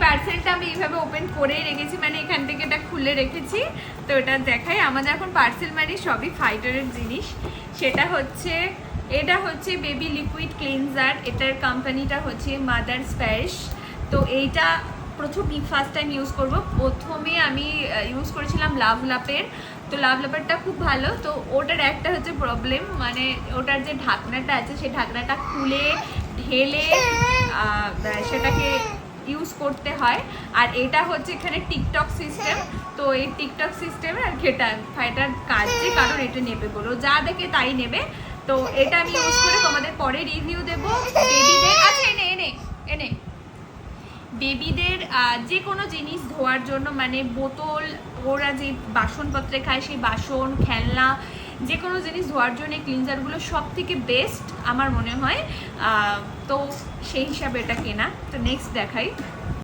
পার্সেলটা আমি এইভাবে ওপেন করে রেখেছি, মানে এখান থেকে এটা খুলে রেখেছি। তো এটা দেখাই, আমাদের এখন পার্সেল মানে সবই ফাইটারের জিনিস। সেটা হচ্ছে, এটা হচ্ছে বেবি লিকুইড ক্লিনজার, এটার কোম্পানিটা হচ্ছে মাদার স্প্যাশ। তো এইটা ফার্স্ট টাইম ইউজ করব। প্রথমে আমি ইউজ করেছিলাম লাভলাপের, তো লাভলাপারটা খুব ভালো। তো ওটার একটা হচ্ছে প্রবলেম, মানে ওটার যে ঢাকনাটা আছে সেই ঢাকনাটা খুলে ঢেলে সেটাকে ইউজ করতে হয়। আর এটা হচ্ছে এখানে টিকটক সিস্টেম, তো এই টিকটক সিস্টেমে আর কি এটার কাজে, কারণ এটা নেবে বলো, যা দেখে তাই নেবে। তো এটা আমি ইউজ করে তোমাদের পরে রিভিউ দেবো। বেবিদের আচ্ছা এনে এনে এনে বেবিদের যে কোনো জিনিস ধোয়ার জন্য, মানে বোতল, ওরা যে বাসনপত্রে খায় সেই বাসন, খেলনা, যে কোনো জিনিস ধোয়ার জন্য এই ক্লিনজারগুলো সব থেকে বেস্ট আমার মনে হয়। তো সেই হিসাবে এটা কেনা। তো নেক্সট দেখাই।